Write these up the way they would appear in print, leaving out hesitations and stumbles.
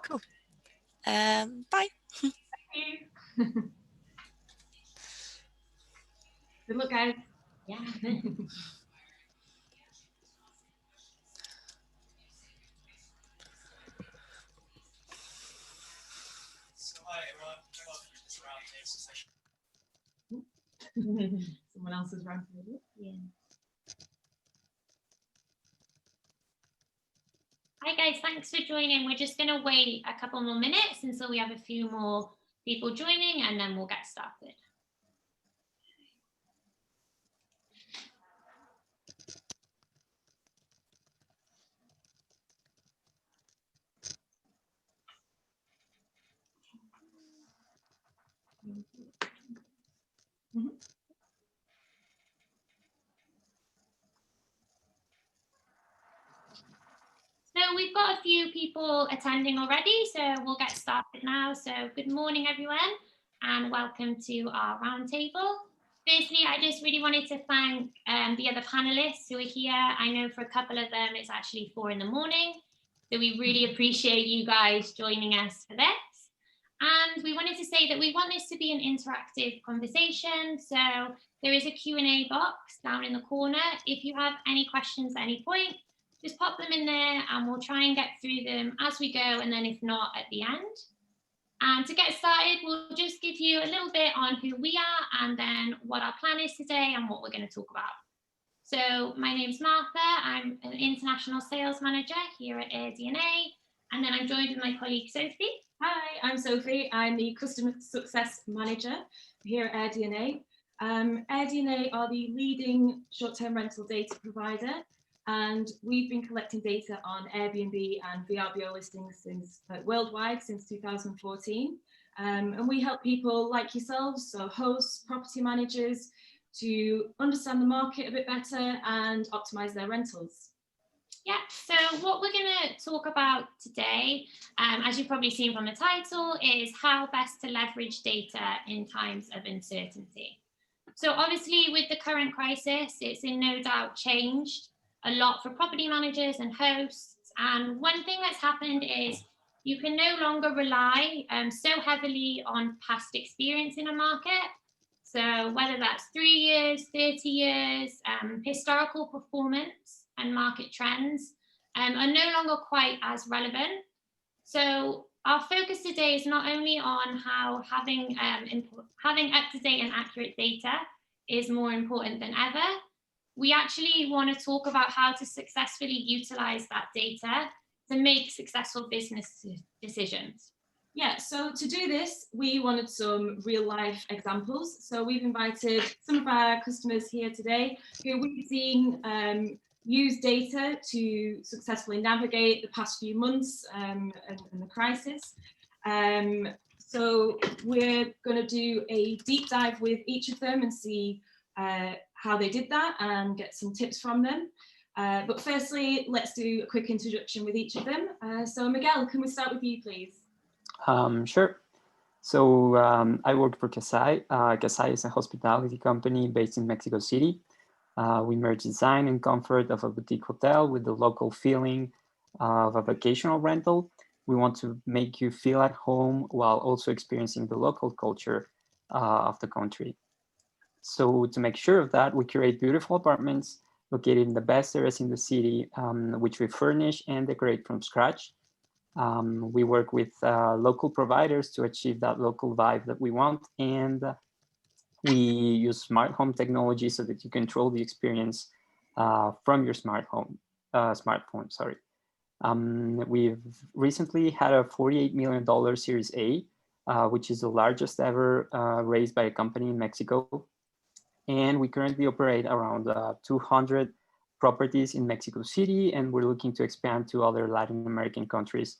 Cool. Bye. Thank you. Good luck, guys. Yeah. So hi everyone, welcome to this roundtable session. Someone else's roundtable. Yeah. Hi guys, thanks for joining. We're just going to wait a couple more minutes until we have a few more people joining, and then we'll get started. Mm-hmm. So we've got a few people attending already, so we'll get started now. So good morning, everyone, and welcome to our roundtable. Firstly, I just really wanted to thank the other panelists who are here. I know for a couple of them, it's actually 4 in the morning. So we really appreciate you guys joining us for this. And we wanted to say that we want this to be an interactive conversation. So there is a Q&A box down in the corner. If you have any questions at any point, just pop them in there and we'll try and get through them as we go, and then if not, at the end. And to get started, we'll just give you a little bit on who we are and then what our plan is today and what we're going to talk about. So my name's Martha. I'm an international sales manager here at AirDNA, and then I'm joined with my colleague Sophie. Hi, I'm Sophie. I'm the Customer Success Manager here at AirDNA. AirDNA are the leading short-term rental data provider, and we've been collecting data on Airbnb and VRBO listings since worldwide since 2014. And we help people like yourselves, so hosts, property managers, to understand the market a bit better and optimize their rentals. Yeah, so what we're going to talk about today, as you've probably seen from the title, is how best to leverage data in times of uncertainty. So obviously with the current crisis, it's in no doubt changed a lot for property managers and hosts. And one thing that's happened is you can no longer rely so heavily on past experience in a market. So whether that's 3 years, 30 years, historical performance and market trends are no longer quite as relevant. So our focus today is not only on how having up-to-date and accurate data is more important than ever. We actually want to talk about how to successfully utilize that data to make successful business decisions. Yeah, so to do this, we wanted some real life examples. So we've invited some of our customers here today who we've seen use data to successfully navigate the past few months and the crisis. So we're going to do a deep dive with each of them and see how they did that and get some tips from them. But firstly, let's do a quick introduction with each of them. So Miguel, can we start with you, please? Sure. So I work for Casal. Casal is a hospitality company based in Mexico City. We merge design and comfort of a boutique hotel with the local feeling of a vacational rental. We want to make you feel at home while also experiencing the local culture of the country. So to make sure of that, we curate beautiful apartments located in the best areas in the city, which we furnish and decorate from scratch. We work with local providers to achieve that local vibe that we want, and we use smart home technology so that you control the experience from your smartphone. Sorry. We've recently had a $48 million Series A, which is the largest ever raised by a company in Mexico. And we currently operate around 200 properties in Mexico City, and we're looking to expand to other Latin American countries,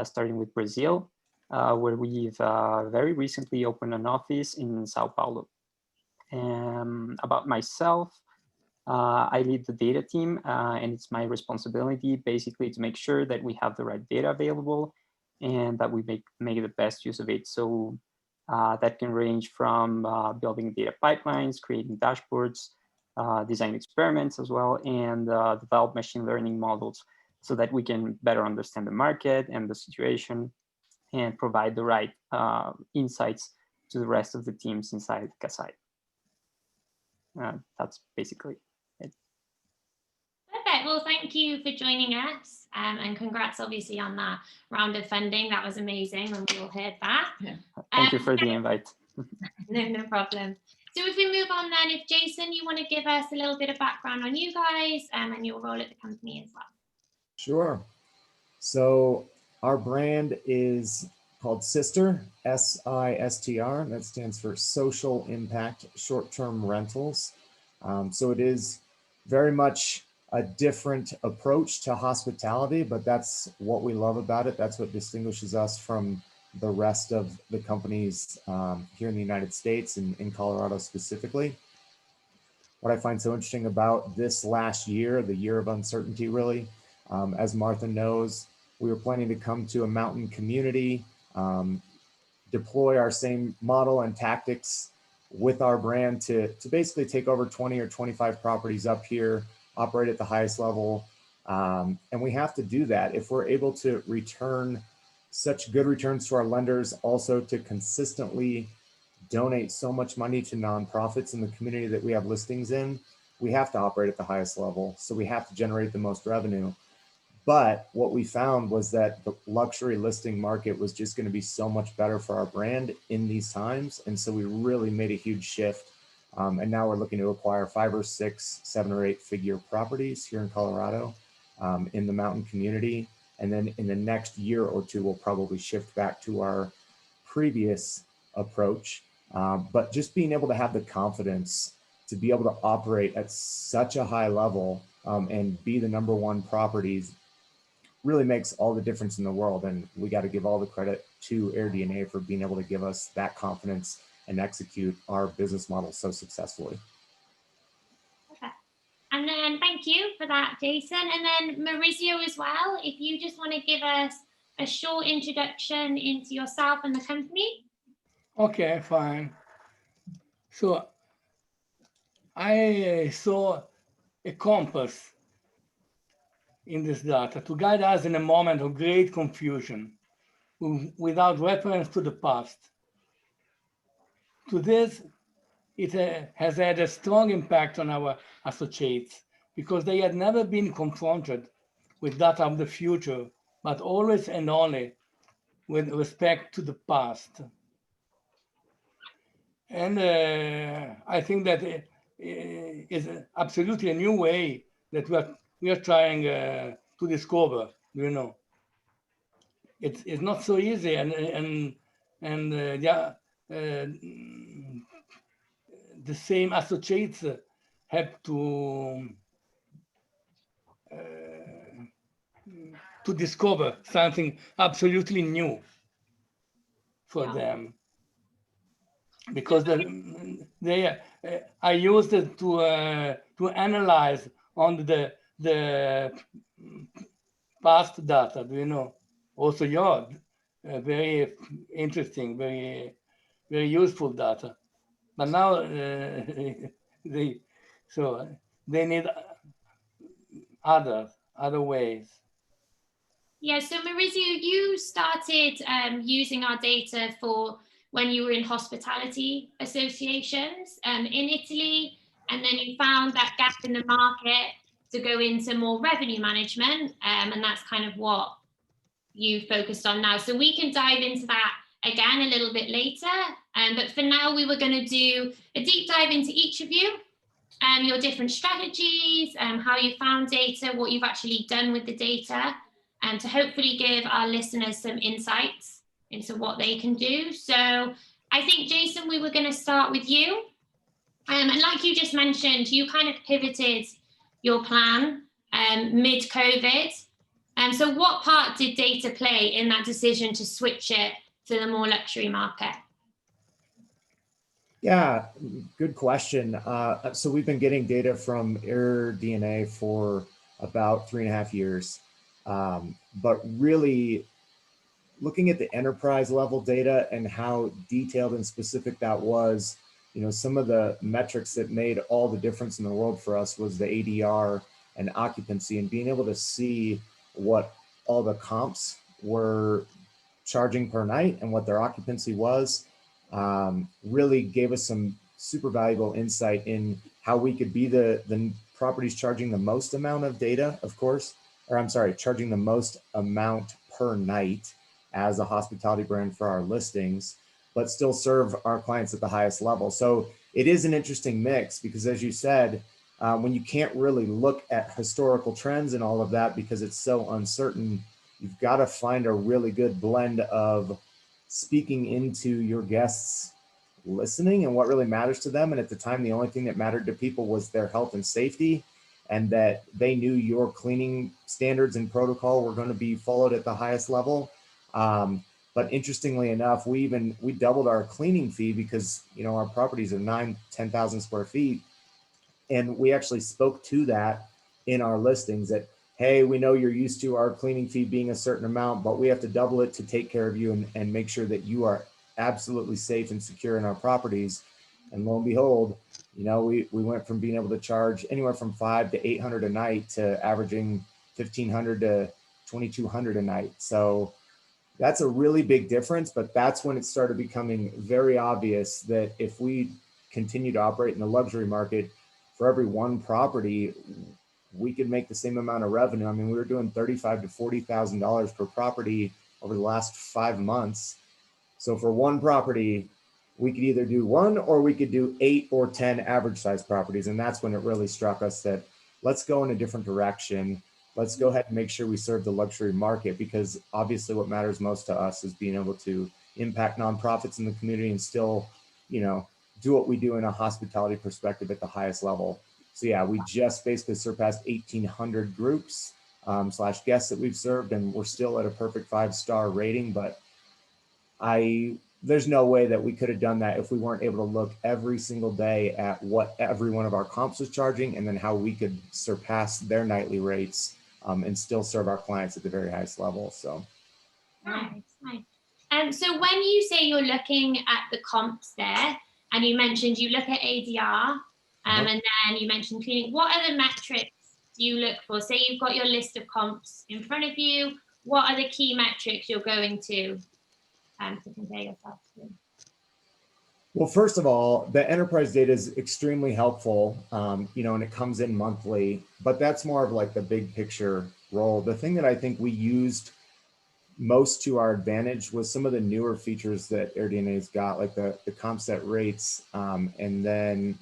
starting with Brazil, where we've very recently opened an office in Sao Paulo. About myself, I lead the data team, and it's my responsibility basically to make sure that we have the right data available and that we make the best use of it. So that can range from building data pipelines, creating dashboards, design experiments as well, and develop machine learning models so that we can better understand the market and the situation and provide the right insights to the rest of the teams inside Casal. That's basically it. Perfect. Well, thank you for joining us, and congrats obviously on that round of funding. That was amazing when we all heard that. Yeah. Thank you for the invite. No problem. So if we move on then, if Jason, you want to give us a little bit of background on you guys and your role at the company as well. Sure. So our brand is called SISTR, SISTR. That stands for Social Impact Short-Term Rentals. So it is very much a different approach to hospitality, but that's what we love about it. That's what distinguishes us from the rest of the companies here in the United States and in Colorado specifically. What I find so interesting about this last year, the year of uncertainty really, as Martha knows, we were planning to come to a mountain community, deploy our same model and tactics with our brand to basically take over 20 or 25 properties up here, operate at the highest level. And we have to do that if we're able to return such good returns to our lenders, also to consistently donate so much money to nonprofits in the community that we have listings in. We have to operate at the highest level. So we have to generate the most revenue. But what we found was that the luxury listing market was just going to be so much better for our brand in these times. And so we really made a huge shift. And now we're looking to acquire 5 or 6, 7 or 8 figure properties here in Colorado in the mountain community. And then in the next year or two, we'll probably shift back to our previous approach. But just being able to have the confidence to be able to operate at such a high level and be the #1 properties really makes all the difference in the world. And we got to give all the credit to AirDNA for being able to give us that confidence and execute our business model so successfully. Perfect. And then thank you for that, Jason. And then Maurizio as well, if you just want to give us a short introduction into yourself and the company. Okay, fine. So I saw a compass in this data to guide us in a moment of great confusion without reference to the past. To this, it has had a strong impact on our associates because they had never been confronted with data of the future, but always and only with respect to the past. And I think that is absolutely a new way that we are trying to discover. You know, it's not so easy, and yeah, the same associates have to discover something absolutely new for them. Because they I used it to analyze on the past data. Do you know? Also, your very interesting, very useful data. But now they need other ways. Yeah. So Maurizio, you started using our data for when you were in hospitality associations in Italy, and then you found that gap in the market to go into more revenue management, and that's kind of what you focused on now. So we can dive into that again a little bit later, but for now we were going to do a deep dive into each of you, your different strategies, how you found data, what you've actually done with the data, and to hopefully give our listeners some insights into what they can do. So I think, Jason, we were going to start with you. And like you just mentioned, you kind of pivoted your plan mid-COVID. And so what part did data play in that decision to switch it to the more luxury market? Yeah, good question. So we've been getting data from AirDNA for about 3.5 years. But really, looking at the enterprise level data and how detailed and specific that was, you know, some of the metrics that made all the difference in the world for us was the ADR and occupancy, and being able to see what all the comps were charging per night and what their occupancy was, really gave us some super valuable insight in how we could be the properties charging the most amount of data, of course, or I'm sorry, charging the most amount per night as a hospitality brand for our listings, but still serve our clients at the highest level. So it is an interesting mix because, as you said, when you can't really look at historical trends and all of that because it's so uncertain, you've got to find a really good blend of speaking into your guests' listening and what really matters to them. And at the time, the only thing that mattered to people was their health and safety, and that they knew your cleaning standards and protocol were going to be followed at the highest level. But interestingly enough, we doubled our cleaning fee because, you know, our properties are 10,000 square feet. And we actually spoke to that in our listings that, hey, we know you're used to our cleaning fee being a certain amount, but we have to double it to take care of you and make sure that you are absolutely safe and secure in our properties. And lo and behold, you know, we went from being able to charge anywhere from $500 to $800 a night to averaging $1,500 to $2,200 a night. So that's a really big difference, but that's when it started becoming very obvious that if we continue to operate in the luxury market, for every one property, we could make the same amount of revenue. I mean, we were doing $35,000 to $40,000 per property over the last 5 months. So for one property, we could either do one or we could do 8 or 10 average size properties. And that's when it really struck us that let's go in a different direction. Let's go ahead and make sure we serve the luxury market, because obviously what matters most to us is being able to impact nonprofits in the community and still, you know, do what we do in a hospitality perspective at the highest level. So yeah, we just basically surpassed 1,800 groups / guests that we've served, and we're still at a perfect 5-star rating. But there's no way that we could have done that if we weren't able to look every single day at what every one of our comps was charging, and then how we could surpass their nightly rates and still serve our clients at the very highest level. So nice. So when you say you're looking at the comps there, and you mentioned you look at ADR, and then you mentioned cleaning, what other metrics do you look for? Say you've got your list of comps in front of you, what are the key metrics you're going to compare yourself to? well, first of all, the enterprise data is extremely helpful, you know, and it comes in monthly, but that's more of like the big picture role. The thing that I think we used most to our advantage was some of the newer features that AirDNA's got, like the comp set rates. And then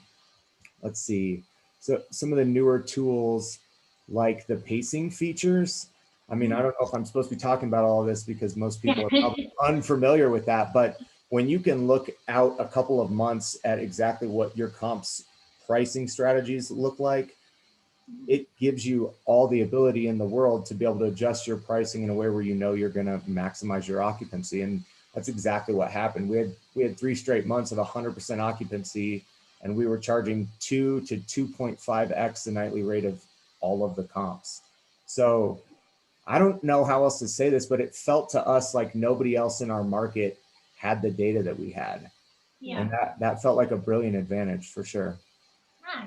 let's see, so some of the newer tools like the pacing features. I mean, I don't know if I'm supposed to be talking about all of this because most people are probably unfamiliar with that, but when you can look out a couple of months at exactly what your comps pricing strategies look like, it gives you all the ability in the world to be able to adjust your pricing in a way where you know you're going to maximize your occupancy. And that's exactly what happened. We had 3 straight months of 100% occupancy, and we were charging 2 to 2.5x the nightly rate of all of the comps. So I don't know how else to say this, but it felt to us like nobody else in our market had the data that we had. Yeah. And that felt like a brilliant advantage for sure.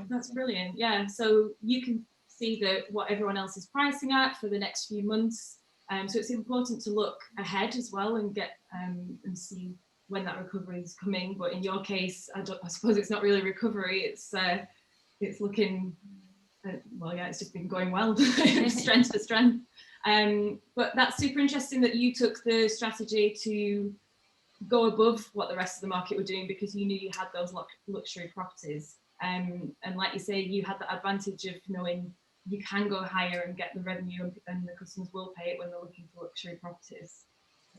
That's brilliant. Yeah, so you can see what everyone else is pricing at for the next few months. So it's important to look ahead as well and get and see when that recovery is coming. But in your case, I suppose it's not really recovery. It's looking, well, yeah, it's just been going well, strength to strength. But that's super interesting that you took the strategy to go above what the rest of the market were doing because you knew you had those luxury properties. And like you say, you had the advantage of knowing you can go higher and get the revenue, and the customers will pay it when they're looking for luxury properties.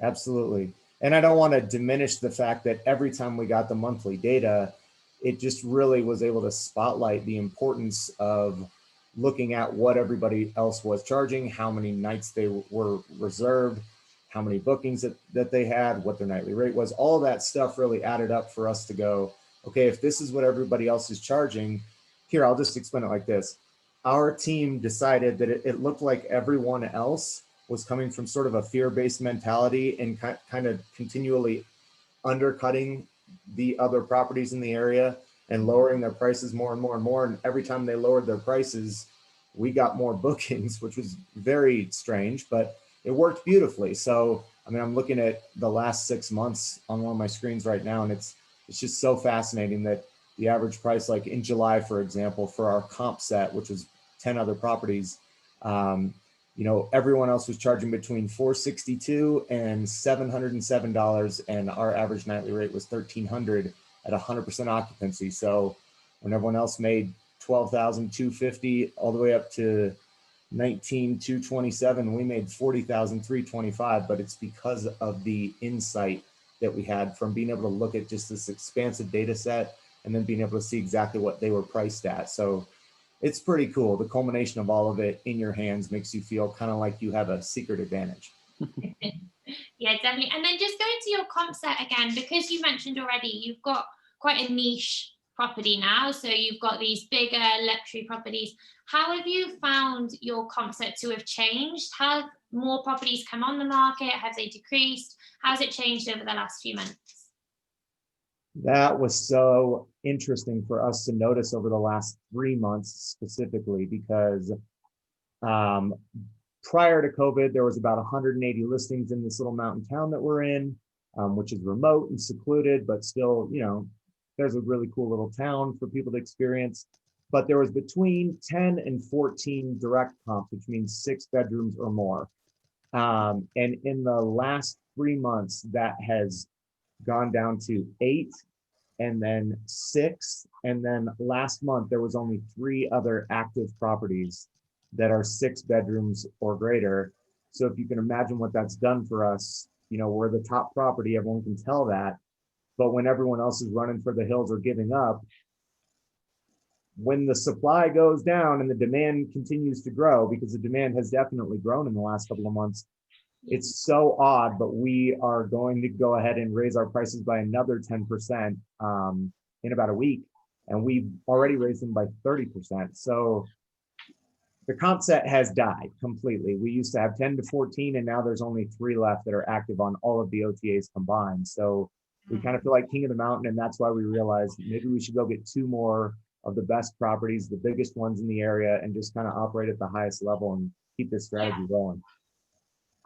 Absolutely. And I don't want to diminish the fact that every time we got the monthly data, it just really was able to spotlight the importance of looking at what everybody else was charging, how many nights they were reserved, how many bookings that they had, what their nightly rate was. All of that stuff really added up for us to go, okay, if this is what everybody else is charging, here, I'll just explain it like this. Our team decided that it looked like everyone else was coming from sort of a fear-based mentality and kind of continually undercutting the other properties in the area and lowering their prices more and more and more. And every time they lowered their prices, we got more bookings, which was very strange, but it worked beautifully. So, I mean, I'm looking at the last 6 months on one of my screens right now, and it's just so fascinating that the average price, like in July, for example, for our comp set, which was 10 other properties, you know, everyone else was charging between $462 and $707, and our average nightly rate was $1,300 at 100% occupancy. So when everyone else made $12,250 all the way up to $19,227, we made $40,325, but it's because of the insight that we had from being able to look at just this expansive data set and then being able to see exactly what they were priced at. So it's pretty cool. The culmination of all of it in your hands makes you feel kind of like you have a secret advantage. Yeah, definitely. And then just going to your comp set again, because you mentioned already, you've got quite a niche property now. So you've got these bigger luxury properties. How have you found your comp set to have changed? Have more properties come on the market? Have they decreased? How's it changed over the last few months? That was so interesting for us to notice over the last 3 months specifically, because prior to COVID, there was about 180 listings in this little mountain town that we're in, which is remote and secluded, but still, you know, there's a really cool little town for people to experience. But there was between 10 and 14 direct comps, which means 6 bedrooms or more. And in the last 3 months, that has gone down to 8 and then 6. And then last month, there was only 3 other active properties that are 6 bedrooms or greater. So if you can imagine what that's done for us, you know, we're the top property, everyone can tell that. But when everyone else is running for the hills or giving up, when the supply goes down and the demand continues to grow, because the demand has definitely grown in the last couple of months, it's so odd, but we are going to go ahead and raise our prices by another 10% in about a week. And we've already raised them by 30%. So the comp set has died completely. We used to have 10 to 14, and now there's only 3 left that are active on all of the OTAs combined. So we kind of feel like king of the mountain, and that's why we realized maybe we should go get 2 more of the best properties, the biggest ones in the area, and just kind of operate at the highest level and keep this strategy going.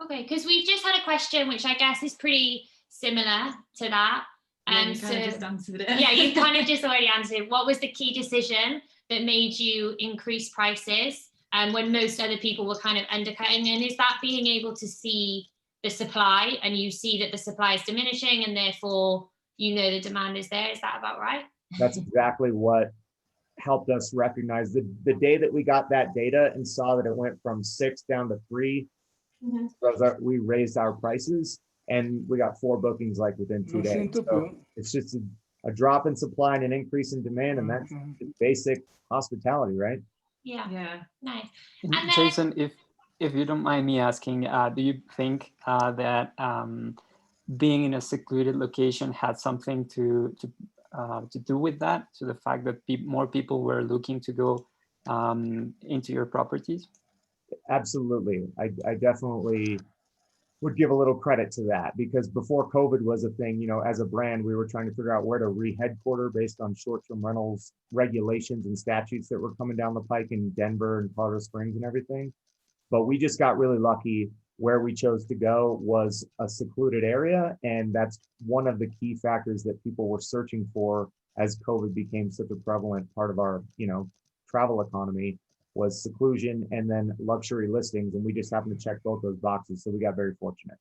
Okay, because we've just had a question, which I guess is pretty similar to that. Yeah, you kind of just answered it. Yeah, you kind of just already answered. What was the key decision that made you increase prices when most other people were kind of undercutting? And is that being able to see the supply, and you see that the supply is diminishing and therefore you know the demand is there? Is that about right? That's exactly what helped us recognize the day that we got that data and saw that it went from 6 down to 3. We raised our prices, and we got 4 bookings like within 2 days. So it's just a drop in supply and an increase in demand, and that's basic hospitality, right? Yeah. Nice. And then, Jason, if you don't mind me asking, do you think that being in a secluded location had something to do with that, to the fact that more people were looking to go into your properties? Absolutely. I definitely would give a little credit to that, because before COVID was a thing, you know, as a brand, we were trying to figure out where to re-headquarter based on short-term rentals regulations and statutes that were coming down the pike in Denver and Colorado Springs and everything. But we just got really lucky. Where we chose to go was a secluded area, and that's one of the key factors that people were searching for as COVID became such a prevalent part of our, you know, travel economy, was seclusion and then luxury listings. And we just happened to check both those boxes. So we got very fortunate.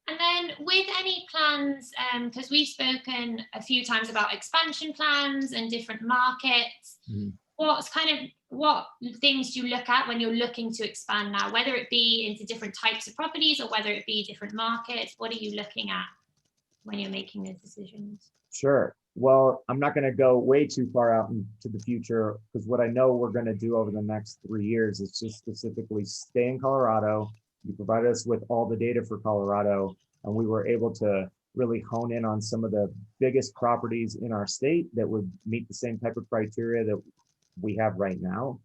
And then with any plans, because we've spoken a few times about expansion plans and different markets, what things do you look at when you're looking to expand now, whether it be into different types of properties or whether it be different markets? What are you looking at when you're making those decisions? Sure. Well, I'm not going to go way too far out into the future, because what I know we're going to do over the next 3 years is just specifically stay in Colorado. You provided us with all the data for Colorado, and we were able to really hone in on some of the biggest properties in our state that would meet the same type of criteria that we have right now.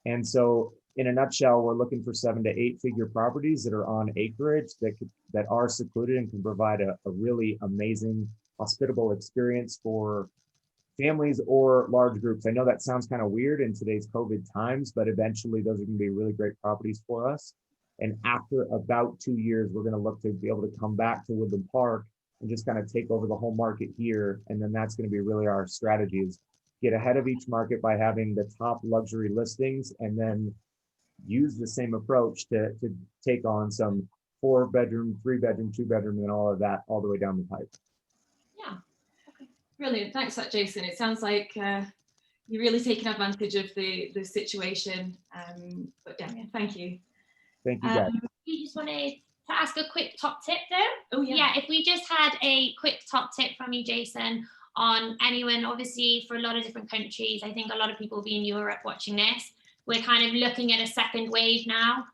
And so in a nutshell, we're looking for 7 to 8 figure properties that are on acreage that are secluded and can provide a really amazing, hospitable experience for families or large groups. I know that sounds kind of weird in today's COVID times, but eventually those are going to be really great properties for us. And after about 2 years, we're going to look to be able to come back to Woodland Park and just kind of take over the whole market here. And then that's going to be really our strategy, is get ahead of each market by having the top luxury listings, and then use the same approach to take on some 4-bedroom, 3-bedroom, 2-bedroom, and all of that all the way down the pipe. Yeah. Brilliant. Thanks for that, Jason. It sounds like you're really taking advantage of the situation. But yeah, thank you. Thank you, guys. We just wanted to ask a quick top tip though. Oh yeah. If we just had a quick top tip from you, Jason, on anyone, obviously for a lot of different countries, I think a lot of people will be in Europe watching this. We're kind of looking at a second wave now.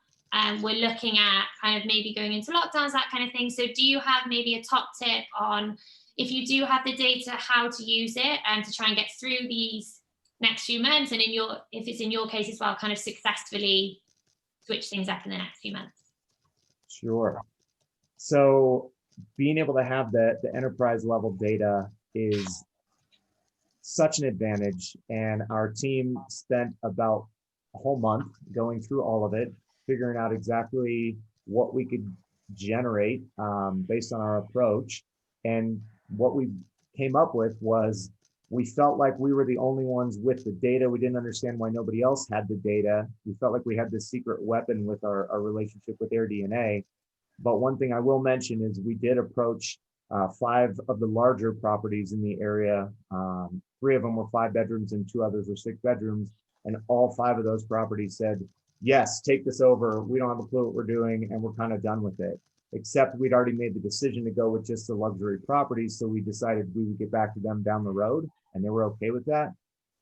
We're looking at kind of maybe going into lockdowns, that kind of thing. So do you have maybe a top tip on, if you do have the data, how to use it and to try and get through these next few months, and if it's in your case as well, kind of successfully switch things up in the next few months? Sure. So being able to have the enterprise level data is such an advantage. And our team spent about a whole month going through all of it, figuring out exactly what we could generate based on our approach. And what we came up with was, we felt like we were the only ones with the data. We didn't understand why nobody else had the data. We felt like we had this secret weapon with our relationship with AirDNA. But one thing I will mention is we did approach 5 of the larger properties in the area. 3 of them were 5 bedrooms and 2 others were 6 bedrooms. And all 5 of those properties said, yes, take this over. We don't have a clue what we're doing, and we're kind of done with it. Except we'd already made the decision to go with just the luxury properties. So we decided we would get back to them down the road, and they were okay with that.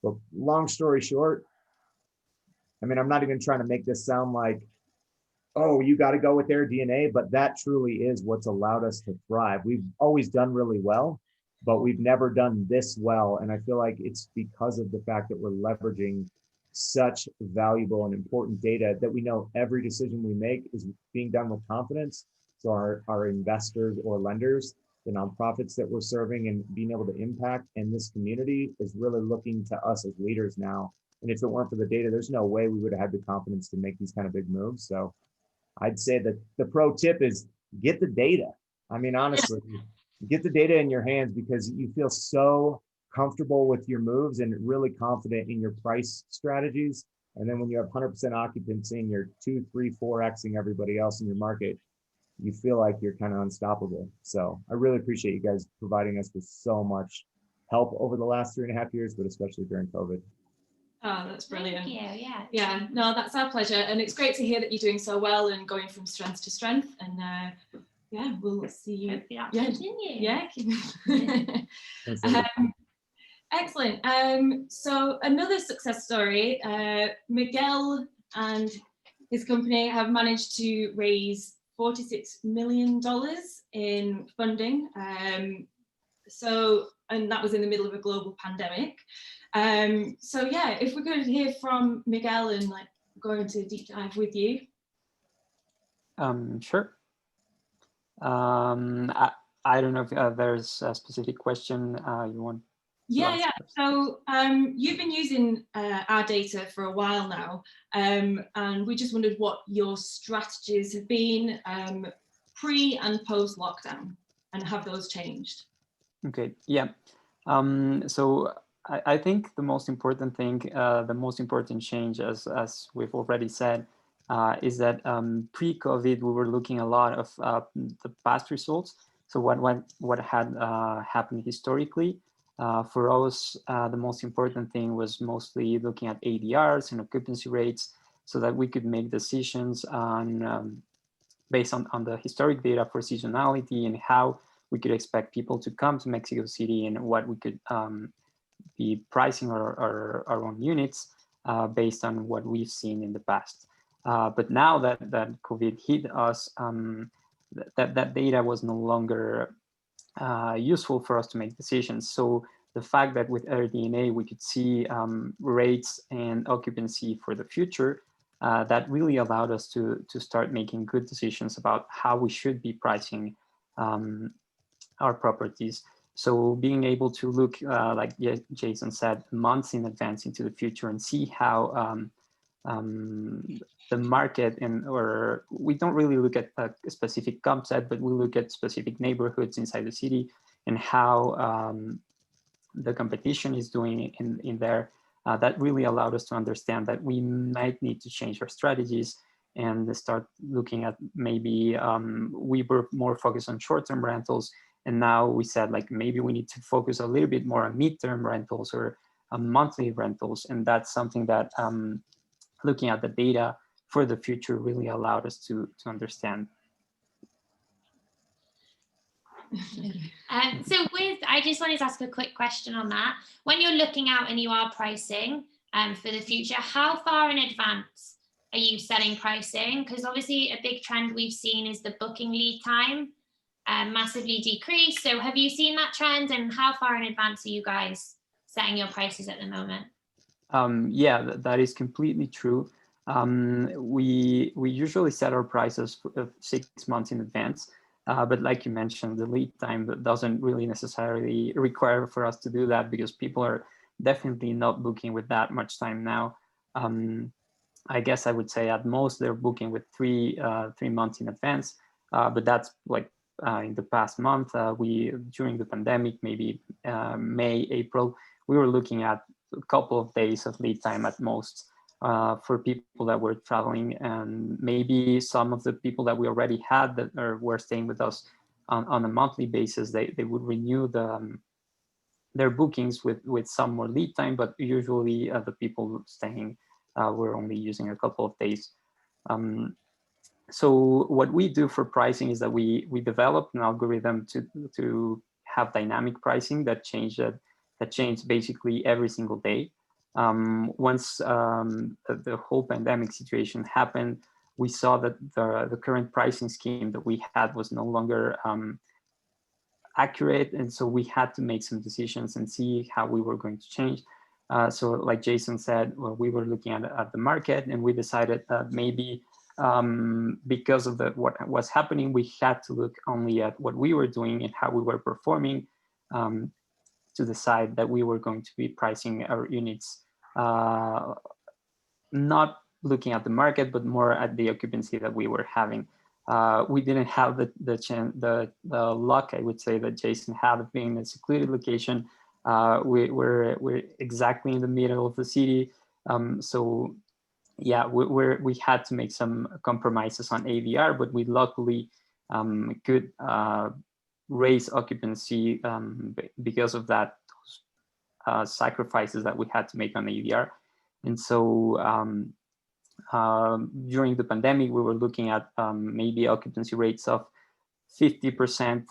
But long story short, I mean, I'm not even trying to make this sound like, oh, you got to go with their DNA, but that truly is what's allowed us to thrive. We've always done really well, but we've never done this well. And I feel like it's because of the fact that we're leveraging such valuable and important data that we know every decision we make is being done with confidence. So our investors or lenders, the nonprofits that we're serving and being able to impact, and this community is really looking to us as leaders now. And if it weren't for the data, there's no way we would have had the confidence to make these kind of big moves. So I'd say that the pro tip is get the data. I mean, honestly, get the data in your hands, because you feel so comfortable with your moves and really confident in your price strategies. And then when you have 100% occupancy and you're 2, 3, 4xing everybody else in your market, you feel like you're kind of unstoppable. So I really appreciate you guys providing us with so much help over the last 3.5 years, but especially during COVID. Oh, that's brilliant. Thank you. Yeah. Yeah, no, that's our pleasure. And it's great to hear that you're doing so well and going from strength to strength. And yeah, we'll see you. Hopefully that Yeah. continue. Yeah. Excellent. So another success story, Miguel and his company have managed to raise $46 million in funding. And that was in the middle of a global pandemic. So yeah, if we could hear from Miguel and like go into a deep dive with you. Sure. I don't know if there's a specific question you want. Yeah. So you've been using our data for a while now, and we just wondered what your strategies have been pre and post lockdown, and have those changed? Okay. Yeah. So I think the most important thing, the most important change, as we've already said, is that pre-COVID we were looking a lot of the past results. So what had happened historically. For us, the most important thing was mostly looking at ADRs and occupancy rates, so that we could make decisions on based on the historic data for seasonality and how we could expect people to come to Mexico City, and what we could be pricing our own units based on what we've seen in the past. But now that COVID hit us, that data was no longer useful for us to make decisions. So the fact that with AirDNA we could see rates and occupancy for the future, that really allowed us to start making good decisions about how we should be pricing our properties. So being able to look, like Jason said, months in advance into the future and see how the market or we don't really look at a specific comp set, but we look at specific neighborhoods inside the city and how the competition is doing in there. That really allowed us to understand that we might need to change our strategies and start looking at maybe we were more focused on short-term rentals, and now we said like maybe we need to focus a little bit more on mid-term rentals or monthly rentals, and that's something that looking at the data for the future really allowed us to understand. So I just wanted to ask a quick question on that. When you're looking out and you are pricing for the future, how far in advance are you setting pricing? Because obviously a big trend we've seen is the booking lead time massively decrease. So have you seen that trend, and how far in advance are you guys setting your prices at the moment? Yeah, that is completely true. We usually set our prices 6 months in advance. But like you mentioned, the lead time doesn't really necessarily require for us to do that, because people are definitely not booking with that much time now. I guess I would say at most they're booking with 3 months in advance, but that's like in the past month. During the pandemic, maybe May, April, we were looking at a couple of days of lead time at most. For people that were traveling, and maybe some of the people that we already had that were staying with us on a monthly basis, they would renew their bookings with some more lead time, but usually the people staying were only using a couple of days. So what we do for pricing is that we develop an algorithm to have dynamic pricing that changes basically every single day. Once the whole pandemic situation happened, we saw that the current pricing scheme that we had was no longer accurate, and so we had to make some decisions and see how we were going to change. So like Jason said, well, we were looking at the market, and we decided that maybe because of what was happening, we had to look only at what we were doing and how we were performing to decide that we were going to be pricing our units not looking at the market, but more at the occupancy that we were having. We didn't have the luck, I would say, that Jason had of being in a secluded location. We're exactly in the middle of the city, so yeah, we had to make some compromises on ADR, but we luckily could raise occupancy because of that sacrifices that we had to make on ADR. And so during the pandemic, we were looking at maybe occupancy rates of 50%,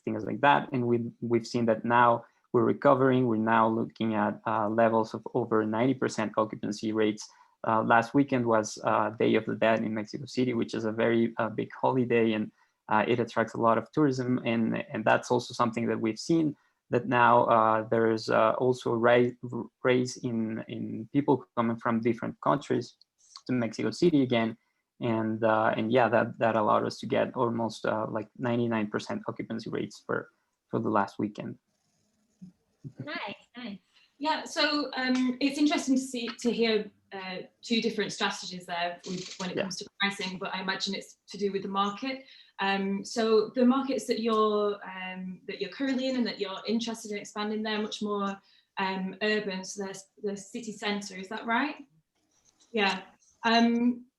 things like that. And we've seen that now we're recovering. We're now looking at levels of over 90% occupancy rates. Last weekend was Day of the Dead in Mexico City, which is a very big holiday, and it attracts a lot of tourism. And that's also something that we've seen, that now there's also a rise in people coming from different countries to Mexico City again. And yeah, that allowed us to get almost like 99% occupancy rates for the last weekend. Nice. Yeah, so it's interesting to hear 2 different strategies there when it comes to pricing, but I imagine it's to do with the market. So the markets that you're currently in and that you're interested in expanding, they're much more urban, so there's the city centre, is that right? Yeah.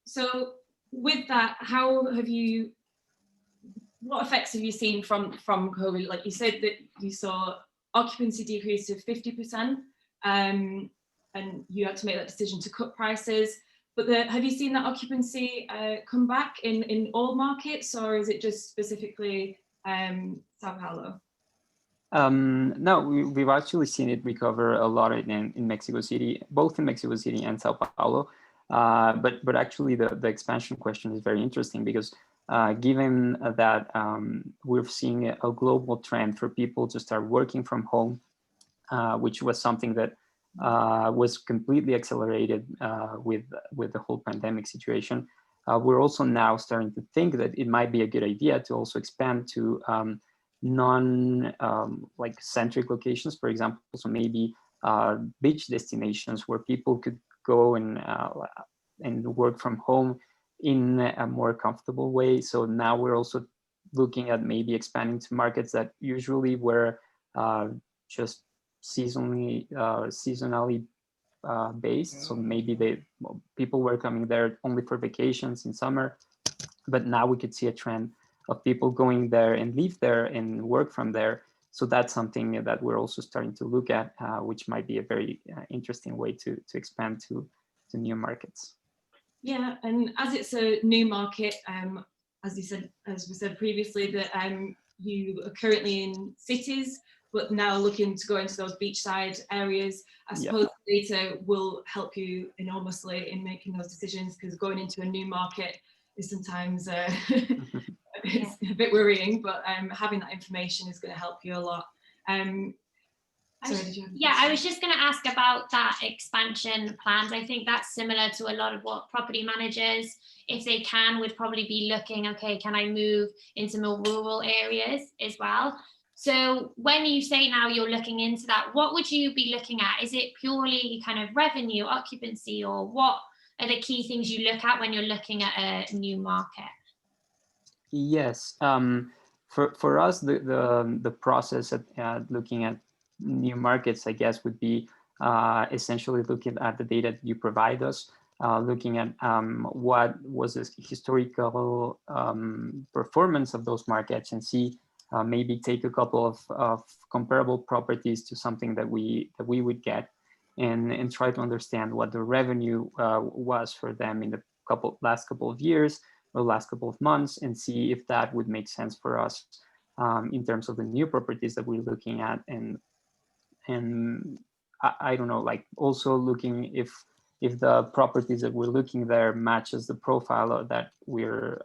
So with that, what effects have you seen from COVID? Like you said that you saw occupancy decrease to 50%, and you had to make that decision to cut prices. But have you seen that occupancy come back in all markets, or is it just specifically Sao Paulo? No, we've actually seen it recover a lot in Mexico City, both in Mexico City and Sao Paulo. But actually the expansion question is very interesting, because given that we're seeing a global trend for people to start working from home, which was something that was completely accelerated with the whole pandemic situation. We're also now starting to think that it might be a good idea to also expand to non like centric locations, for example. So maybe beach destinations where people could go and work from home in a more comfortable way. So now we're also looking at maybe expanding to markets that usually were just seasonally based. So maybe people were coming there only for vacations in summer, but now we could see a trend of people going there and live there and work from there. So that's something that we're also starting to look at, which might be a very interesting way to expand to new markets. Yeah, and as it's a new market, as we said previously, that you are currently in cities, but now looking to go into those beachside areas. I suppose data will help you enormously in making those decisions, because going into a new market is sometimes it's a bit worrying, but having that information is going to help you a lot. Sorry, did you have a I was just going to ask about that expansion plans. I think that's similar to a lot of what property managers, if they can, would probably be looking, okay, can I move into more rural areas as well? So when you say now you're looking into that, what would you be looking at? Is it purely kind of revenue, occupancy, or what are the key things you look at when you're looking at a new market? Yes, for us, the process at looking at new markets, I guess, would be essentially looking at the data that you provide us, looking at what was the historical performance of those markets, and see maybe take a couple of comparable properties to something that we would get, and try to understand what the revenue was for them in the last couple of years or last couple of months, and see if that would make sense for us in terms of the new properties that we're looking at. And I don't know, like also looking if the properties that we're looking there matches the profile that we're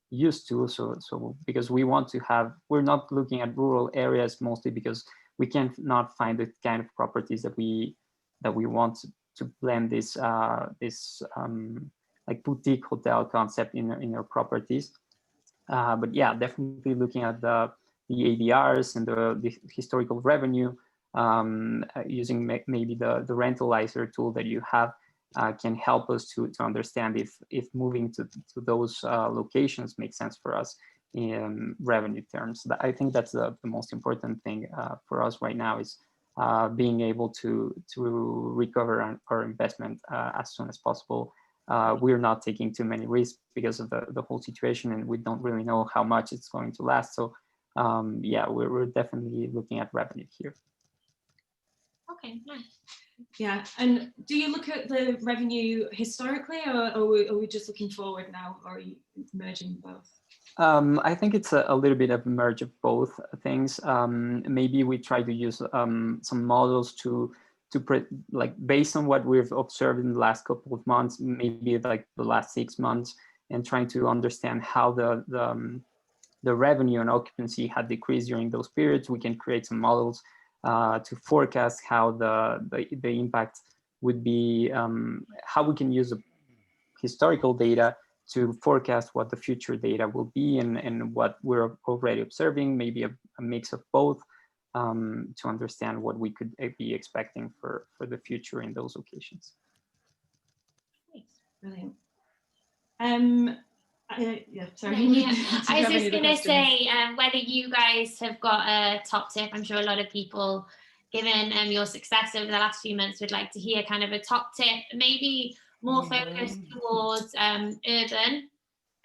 used to. So because we want to have, we're not looking at rural areas mostly because we can't not find the kind of properties that we want to blend this like boutique hotel concept in our properties. But yeah, definitely looking at the ADRs and the historical revenue, using maybe the rentalizer tool that you have can help us to understand if moving to those locations makes sense for us in revenue terms. I think that's the most important thing for us right now, is being able to recover our investment as soon as possible. We're not taking too many risks because of the whole situation, and we don't really know how much it's going to last. So yeah, we're definitely looking at revenue here. Okay, nice. Yeah, and do you look at the revenue historically, or are we just looking forward now, or are you merging both? I think it's a little bit of a merge of both things. Maybe we try to use some models to like based on what we've observed in the last couple of months, maybe like the last 6 months, and trying to understand how the revenue and occupancy had decreased during those periods. We can create some models to forecast how the impact would be, how we can use the historical data to forecast what the future data will be, and what we're already observing, maybe a mix of both, to understand what we could be expecting for the future in those locations. Brilliant. Sorry. I was just going to say whether you guys have got a top tip. I'm sure a lot of people, given your success over the last few months, would like to hear kind of a top tip, maybe more focused towards urban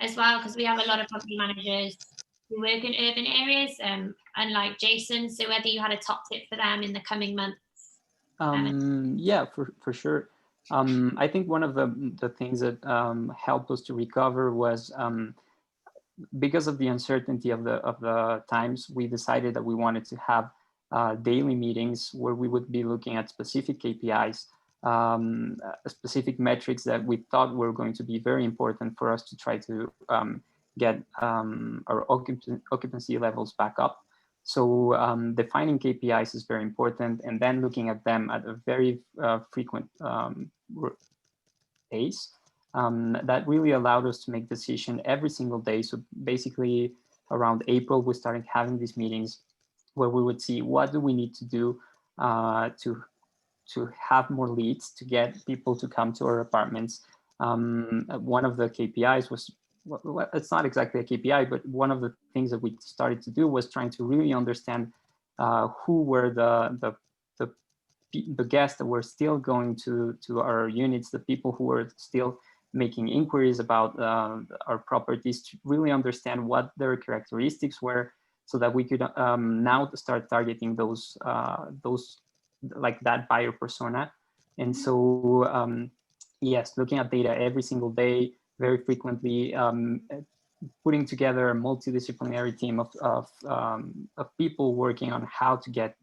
as well, because we have a lot of property managers who work in urban areas, unlike Jason. So whether you had a top tip for them in the coming months. Yeah, for sure. I think one of the things that helped us to recover was because of the uncertainty of the times, we decided that we wanted to have daily meetings where we would be looking at specific KPIs, specific metrics that we thought were going to be very important for us to try to get our occupancy levels back up. So defining KPIs is very important, and then looking at them at a very frequent pace. That really allowed us to make decisions every single day. So basically around April, we started having these meetings where we would see what do we need to do to have more leads, to get people to come to our apartments. One of the KPIs was, well, it's not exactly a KPI, but one of the things that we started to do was trying to really understand who were the guests that were still going to our units, the people who were still making inquiries about our properties, to really understand what their characteristics were, so that we could now start targeting those like that buyer persona. And so yes, looking at data every single day, very frequently, putting together a multidisciplinary team of people working on how to get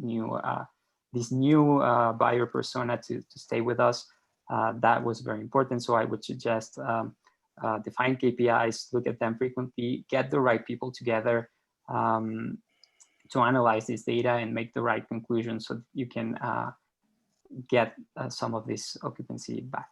this new buyer persona to stay with us. That was very important. So I would suggest define KPIs, look at them frequently, get the right people together to analyze this data and make the right conclusions, so you can get some of this occupancy back.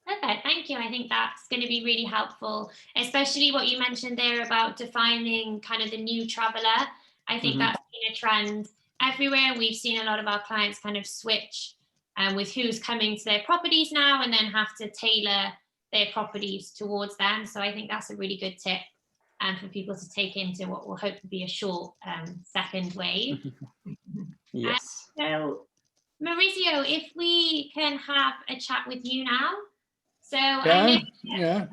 Perfect, thank you. I think that's going to be really helpful, especially what you mentioned there about defining kind of the new traveler. I think that's been a trend everywhere. We've seen a lot of our clients kind of switch with who's coming to their properties now, and then have to tailor their properties towards them. So I think that's a really good tip for people to take into what will hopefully be a short second wave. Yes. So Maurizio, if we can have a chat with you now. So I know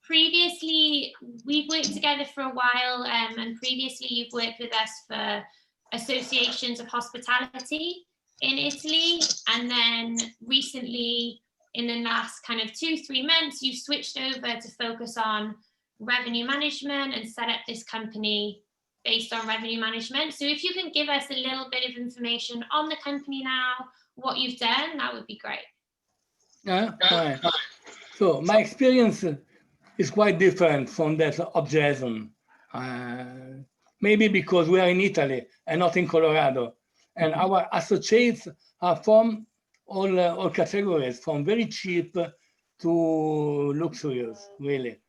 previously we've worked together for a while, and previously you've worked with us for associations of hospitality in Italy, and then recently in the last kind of 2-3 months you switched over to focus on revenue management and set up this company based on revenue management. So if you can give us a little bit of information on the company now, what you've done, that would be great. Fine. So my experience is quite different from that of Jason. Maybe because we are in Italy and not in Colorado, and our associates are from all categories, from very cheap to luxurious, really.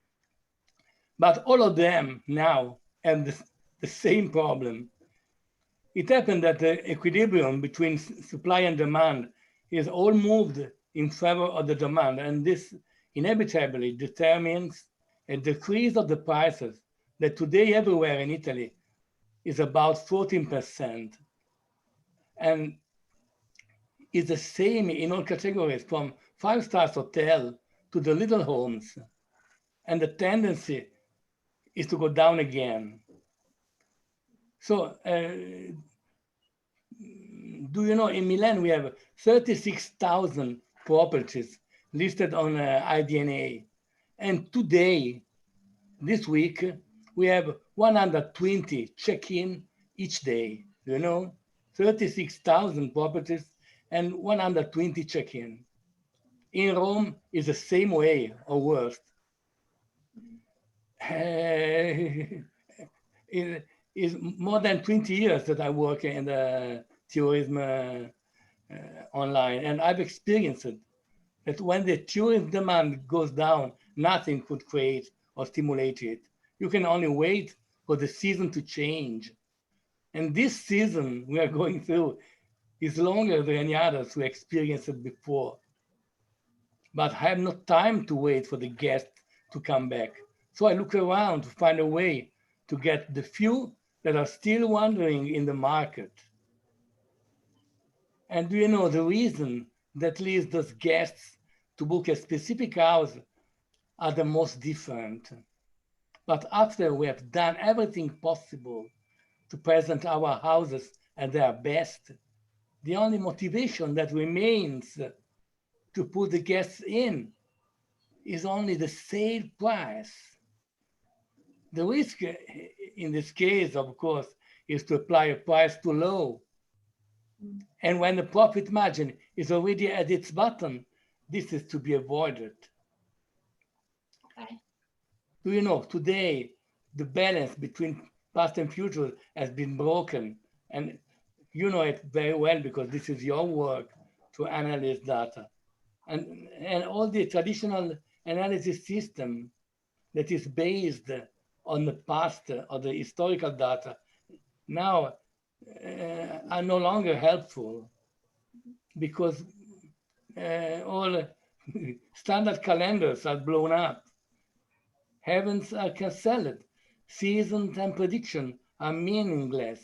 But all of them now have the same problem. It happened that the equilibrium between supply and demand is all moved in favor of the demand, and this inevitably determines a decrease of the prices that today everywhere in Italy is about 14%. And it's the same in all categories, from 5-star hotel to the little homes. And the tendency is to go down again. So do you know, in Milan, we have 36,000 properties listed on AirDNA. And today, this week, we have 120 check-in each day, you know, 36,000 properties and 120 check-in. In Rome, is the same way or worse. It is more than 20 years that I work in the tourism online, and I've experienced it, that when the tourism demand goes down, nothing could create or stimulate it. You can only wait for the season to change. And this season we are going through is longer than any others who experienced it before. But I have no time to wait for the guests to come back. So I look around to find a way to get the few that are still wandering in the market. And do you know the reason that leads those guests to book a specific house are the most different? But after we have done everything possible to present our houses at their best, the only motivation that remains to put the guests in is only the sale price. The risk in this case, of course, is to apply a price too low. And when the profit margin is already at its bottom, this is to be avoided. Okay. Do you know, today, the balance between past and future has been broken. And you know it very well because this is your work to analyze data. And all the traditional analysis system that is based on the past or the historical data now are no longer helpful, because all standard calendars are blown up. Heavens are cancelled. Seasons and prediction are meaningless.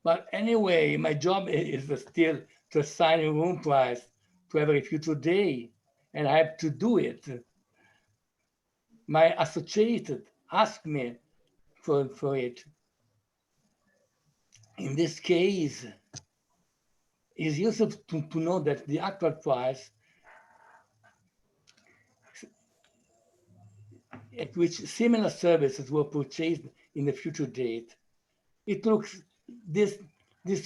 But anyway, my job is still to assign a room price to every future day, and I have to do it. My associate asked me for it. In this case, it's useful to know that the actual price at which similar services were purchased in the future date. It looks, this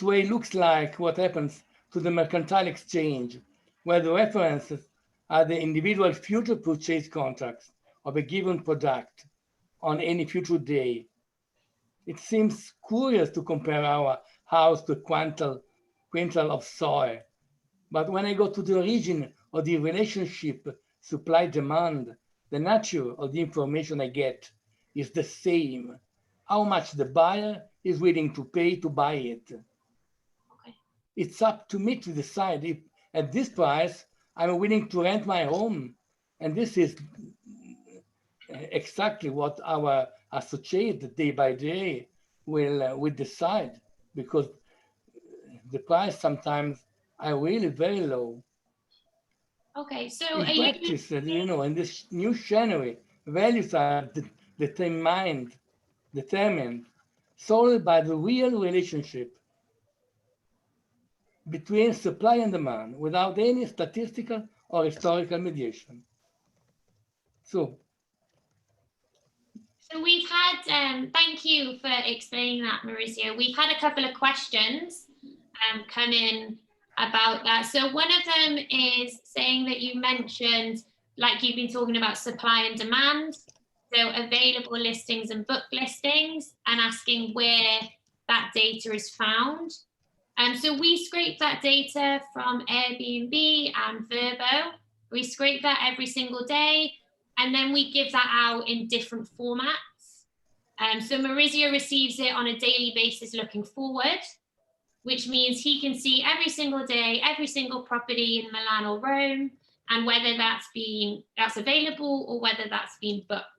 way looks like what happens to the mercantile exchange, where the references are the individual future purchase contracts of a given product on any future day. It seems curious to compare our house to a quintal of soil. But when I go to the origin of the relationship supply-demand, the nature of the information I get is the same. How much the buyer is willing to pay to buy it. Okay. It's up to me to decide if at this price I'm willing to rent my home. And this is exactly what our associate day by day will decide, because the price sometimes are really very low. Okay, so In practice, in this new scenario, values are determined solely by the real relationship between supply and demand, without any statistical or historical mediation. So we've had, thank you for explaining that, Maurizio. We've had a couple of questions come in about that. So one of them is saying that you mentioned, like you've been talking about supply and demand, so available listings and book listings, and asking where that data is found. So we scrape that data from Airbnb and Vrbo. We scrape that every single day, and then we give that out in different formats. So Maurizio receives it on a daily basis looking forward, which means he can see every single day, every single property in Milan or Rome, and whether that's available or whether that's been booked.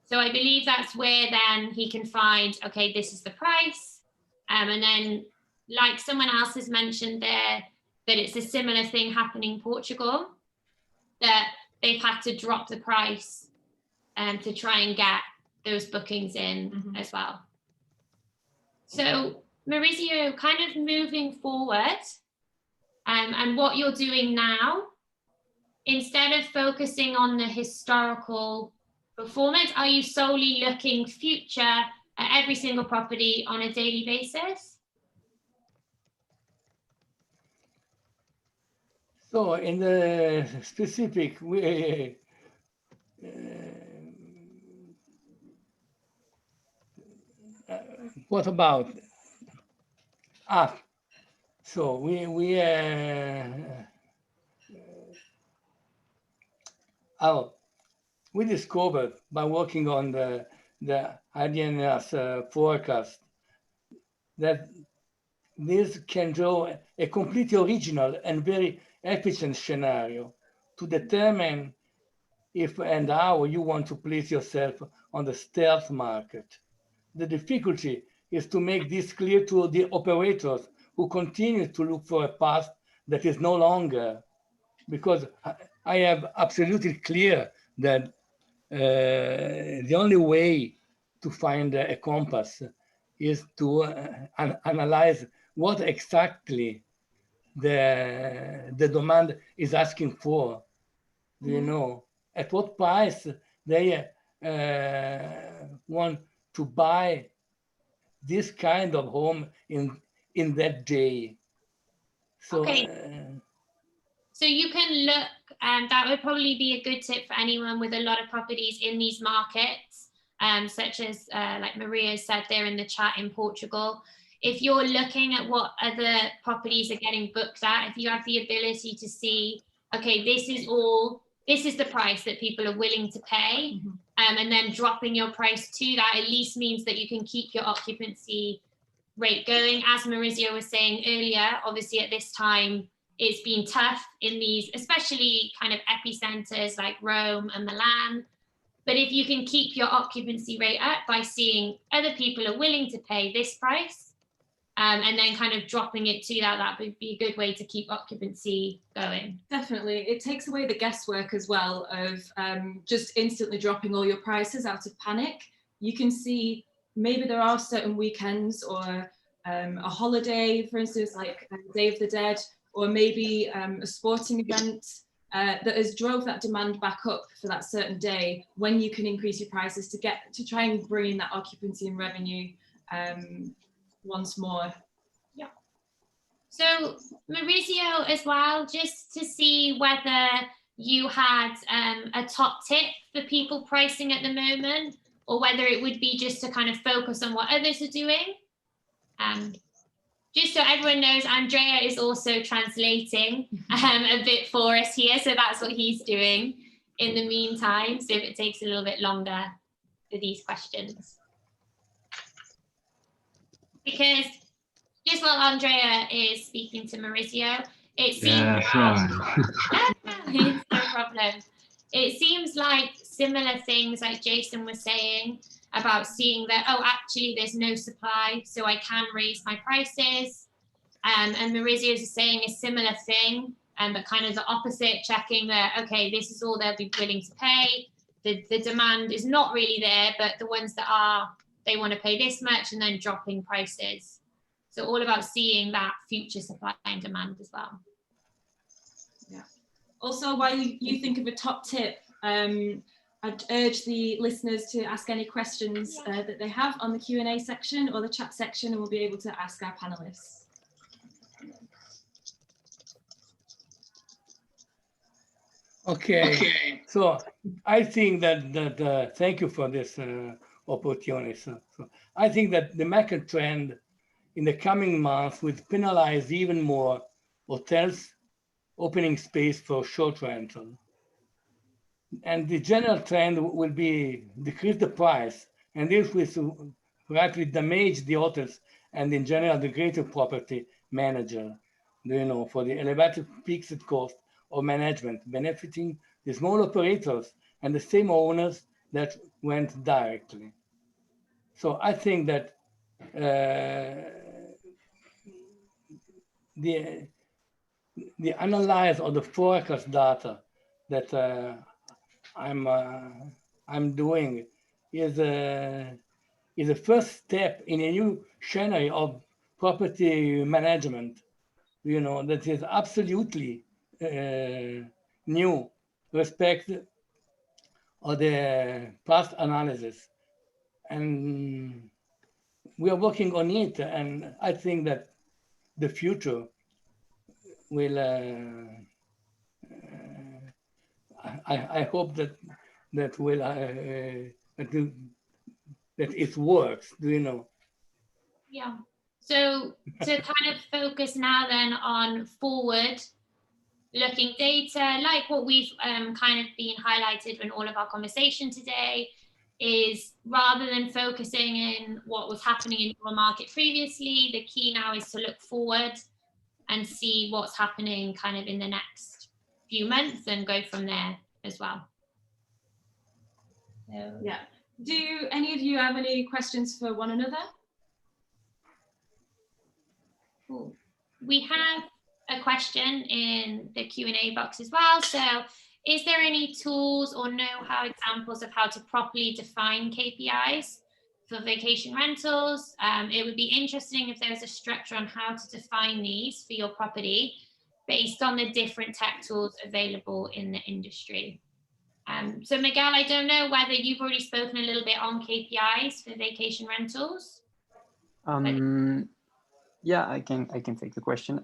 So I believe that's where then he can find, okay, this is the price. And then, like someone else has mentioned there, that it's a similar thing happening in Portugal, that they've had to drop the price to try and get those bookings in as well. So Maurizio, kind of moving forward, and what you're doing now, instead of focusing on the historical performance, are you solely looking future at every single property on a daily basis? So in the specific, what about so we discovered by working on the AirDNA forecast that this can draw a completely original and very efficient scenario to determine if and how you want to place yourself on the stealth market. The difficulty is to make this clear to the operators who continue to look for a path that is no longer, because I have absolutely clear that the only way to find a compass is to analyze what exactly the demand is asking for. Do you know at what price they want to buy this kind of home in that day? So, okay. So you can look, and that would probably be a good tip for anyone with a lot of properties in these markets, such as like Maria said there in the chat in Portugal. If you're looking at what other properties are getting booked at, if you have the ability to see, okay, this this is the price that people are willing to pay. And then dropping your price to that at least means that you can keep your occupancy rate going. As Maurizio was saying earlier, obviously at this time, it's been tough in these, especially kind of epicenters like Rome and Milan. But if you can keep your occupancy rate up by seeing other people are willing to pay this price, and then kind of dropping it to that, that would be a good way to keep occupancy going. Definitely. It takes away the guesswork as well of just instantly dropping all your prices out of panic. You can see maybe there are certain weekends or a holiday, for instance, like Day of the Dead, or maybe a sporting event that has drove that demand back up for that certain day, when you can increase your prices to try and bring in that occupancy and revenue once more. Yeah. So Maurizio as well, just to see whether you had a top tip for people pricing at the moment, or whether it would be just to kind of focus on what others are doing. Just so everyone knows, Andrea is also translating a bit for us here, so that's what he's doing in the meantime, so if it takes a little bit longer for these questions. Because just while Andrea is speaking to Maurizio, it seems it's no problem. It seems like similar things like Jason was saying about seeing that, oh, actually there's no supply, so I can raise my prices. And Maurizio is saying a similar thing, but kind of the opposite, checking that, okay, this is all they'll be willing to pay. The demand is not really there, but the ones that are, they want to pay this much, and then dropping prices. So all about seeing that future supply and demand as well. Yeah. Also, while you think of a top tip, I'd urge the listeners to ask any questions that they have on the Q&A section or the chat section, and we'll be able to ask our panelists. Okay. So I think that thank you for this opportunity. So I think that the market trend in the coming months will penalize even more hotels opening space for short rental. And the general trend will be decrease the price, and this will likely damage the hotels and in general the greater property manager, for the elevated fixed cost of management, benefiting the small operators and the same owners that went directly. So I think that the analysis of the forecast data that I'm doing is a first step in a new scenario of property management, that is absolutely new respect of the past analysis. And we are working on it, and I think that the future will I hope that will that it works, Yeah. So to kind of focus now then on forward looking data, like what we've kind of been highlighted in all of our conversation today, is rather than focusing in what was happening in your market previously, the key now is to look forward and see what's happening kind of in the next few months and go from there as well. So, yeah. Do any of you have any questions for one another? Cool. We have a question in the Q&A box as well. So is there any tools or know-how examples of how to properly define KPIs for vacation rentals? It would be interesting if there was a structure on how to define these for your property based on the different tech tools available in the industry. So Miguel, I don't know whether you've already spoken a little bit on KPIs for vacation rentals. Yeah, I can take the question.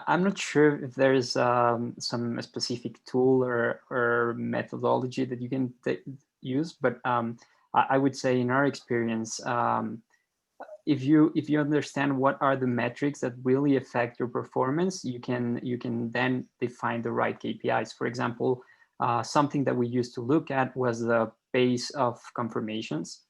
I'm not sure if there is some specific tool or methodology that you can use, but I would say in our experience, if you understand what are the metrics that really affect your performance, you can then define the right KPIs. For example, something that we used to look at was the pace of confirmations.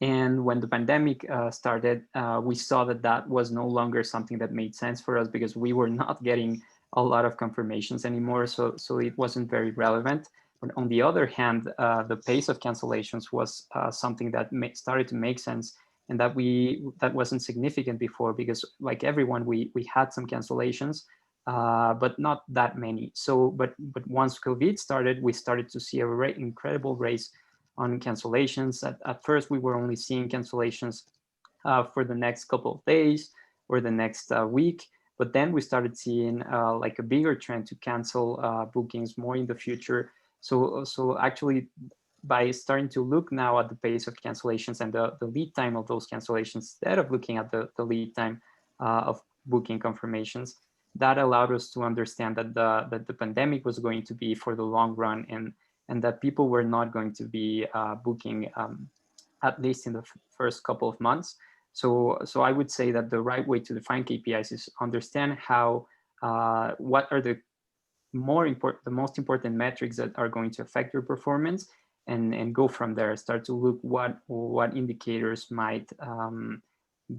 And when the pandemic started, we saw that that was no longer something that made sense for us because we were not getting a lot of confirmations anymore. So it wasn't very relevant. But on the other hand, the pace of cancellations was something that started to make sense, and that wasn't significant before, because like everyone, we had some cancellations, but not that many. So, but once COVID started, we started to see a incredible race on cancellations. At first, we were only seeing cancellations for the next couple of days or the next week. But then we started seeing like a bigger trend to cancel bookings more in the future. So actually, by starting to look now at the pace of cancellations and the lead time of those cancellations, instead of looking at the lead time of booking confirmations, that allowed us to understand that the pandemic was going to be for the long run, and that people were not going to be booking, at least in the first couple of months. So I would say that the right way to define KPIs is understand how, what are the most important metrics that are going to affect your performance, and go from there. Start to look what indicators might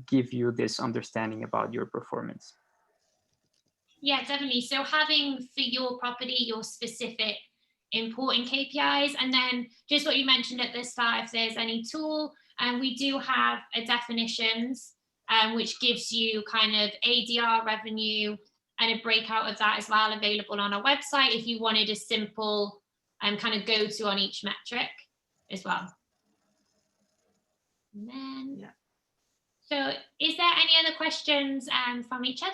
give you this understanding about your performance. Yeah, definitely. So having for your property your specific important KPIs, and then just what you mentioned at the start, if there's any tool, and we do have a definitions which gives you kind of ADR revenue and a breakout of that as well, available on our website if you wanted a simple kind of go to on each metric as well. And then, Yeah. So is there any other questions from each other?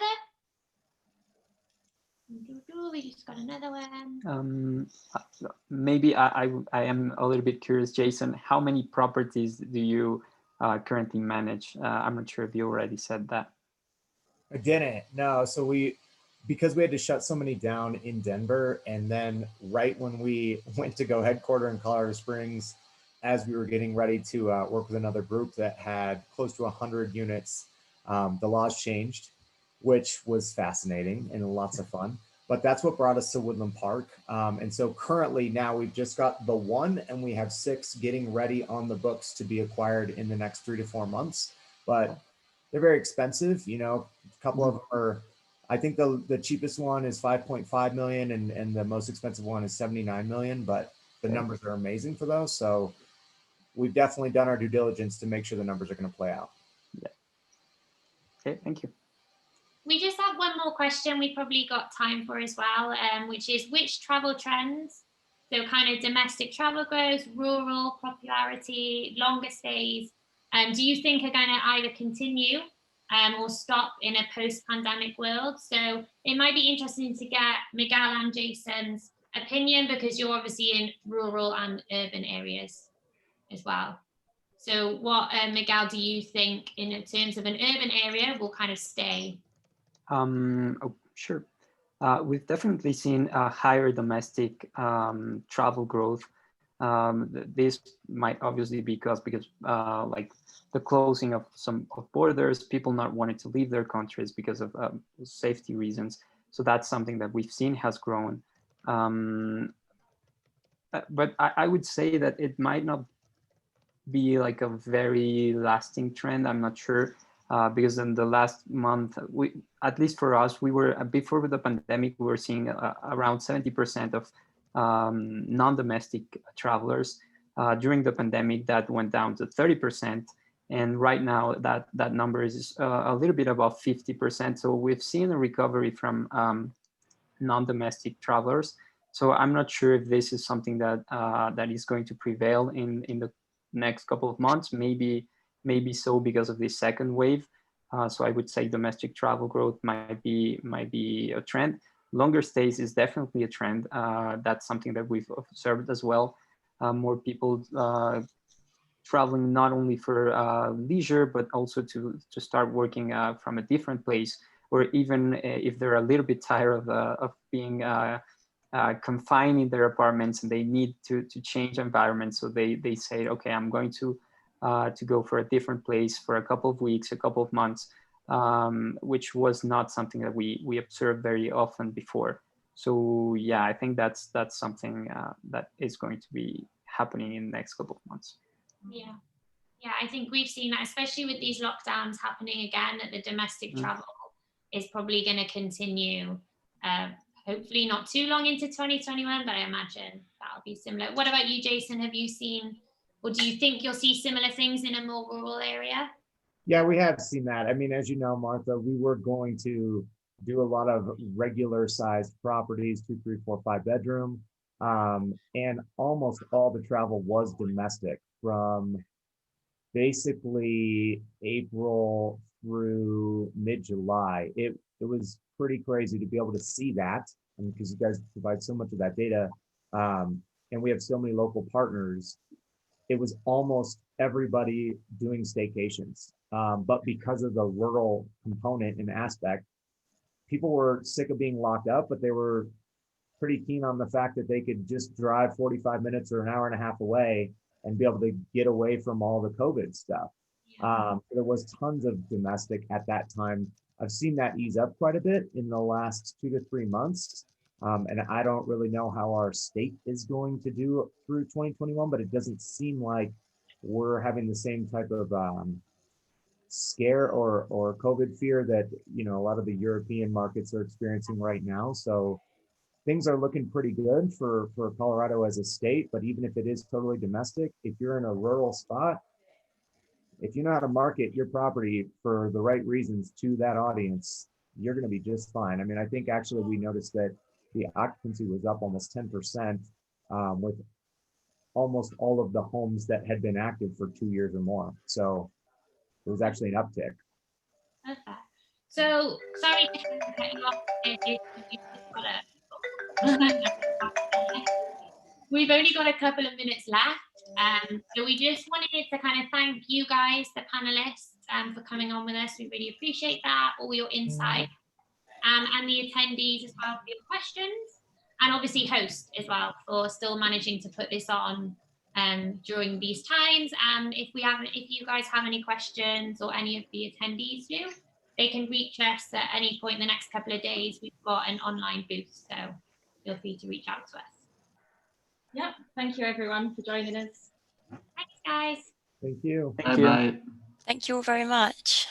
We just got another one. Maybe I am a little bit curious, Jason, how many properties do you currently manage? I'm not sure if you already said that. I didn't, no. So because we had to shut so many down in Denver, and then right when we went to go headquarter in Colorado Springs, as we were getting ready to work with another group that had close to 100 units, the laws changed, which was fascinating and lots of fun. But that's what brought us to Woodland Park. And so currently now we've just got the one, and we have 6 getting ready on the books to be acquired in the next 3 to 4 months. But they're very expensive. You know, a couple of them are, I think the cheapest one is 5.5 million, and the most expensive one is 79 million, but the numbers are amazing for those. So we've definitely done our due diligence to make sure the numbers are going to play out. Yeah. Okay, thank you. We just have one more question we probably got time for as well, which is which travel trends, so kind of domestic travel growth, rural popularity, longer stays, do you think are going to either continue or stop in a post-pandemic world? So it might be interesting to get Miguel and Jason's opinion, because you're obviously in rural and urban areas as well. So what, Miguel, do you think in terms of an urban area will kind of stay? Oh, sure. We've definitely seen a higher domestic travel growth. This might obviously be because like the closing of some borders, people not wanting to leave their countries because of safety reasons. So that's something that we've seen has grown. But I would say that it might not be like a very lasting trend. I'm not sure. Because in the last month, at least for us, we were, before the pandemic, we were seeing around 70% of non-domestic travelers. During the pandemic, that went down to 30%. And right now, that number is a little bit above 50%. So we've seen a recovery from non-domestic travelers. So I'm not sure if this is something that that is going to prevail in the next couple of months. Maybe so because of this second wave. So I would say domestic travel growth might be a trend. Longer stays is definitely a trend. That's something that we've observed as well. More people traveling not only for leisure, but also to start working from a different place, or even if they're a little bit tired of being confined in their apartments and they need to change environment. So they say, okay, I'm going to go for a different place for a couple of weeks, a couple of months, which was not something that we observed very often before. So yeah, I think that's something that is going to be happening in the next couple of months. Yeah. Yeah, I think we've seen that, especially with these lockdowns happening again, that the domestic travel is probably going to continue, hopefully not too long into 2021, but I imagine that'll be similar. What about you, Jason? Have you seen, or do you think you'll see similar things in a more rural area? Yeah, we have seen that. I mean, as you know, Martha, we were going to do a lot of regular sized properties, 2, 3, 4, 5 bedroom. And almost all the travel was domestic from basically April through mid-July. It was pretty crazy to be able to see that, because you guys provide so much of that data, and we have so many local partners. It was almost everybody doing staycations, but because of the rural component and aspect, people were sick of being locked up, but they were pretty keen on the fact that they could just drive 45 minutes or an hour and a half away and be able to get away from all the COVID stuff. There was tons of domestic at that time. I've seen that ease up quite a bit in the last 2 to 3 months. And I don't really know how our state is going to do through 2021, but it doesn't seem like we're having the same type of scare or COVID fear that, you know, a lot of the European markets are experiencing right now. So things are looking pretty good for Colorado as a state, but even if it is totally domestic, if you're in a rural spot, if you know how to market your property for the right reasons to that audience, you're going to be just fine. I mean, I think actually we noticed that the occupancy was up almost 10% with almost all of the homes that had been active for 2 years or more. So it was actually an uptick. Perfect. So, sorry to cut you off. We've only got a couple of minutes left. So we just wanted to kind of thank you guys, the panelists, for coming on with us. We really appreciate that, all your insight, and the attendees as well for your questions, and obviously host as well for still managing to put this on during these times. And if you guys have any questions, or any of the attendees do, they can reach us at any point in the next couple of days. We've got an online booth, so feel free to reach out to us. Yep. Thank you, everyone, for joining us. Thanks, guys. Thank you. Thank you. Thank you all very much.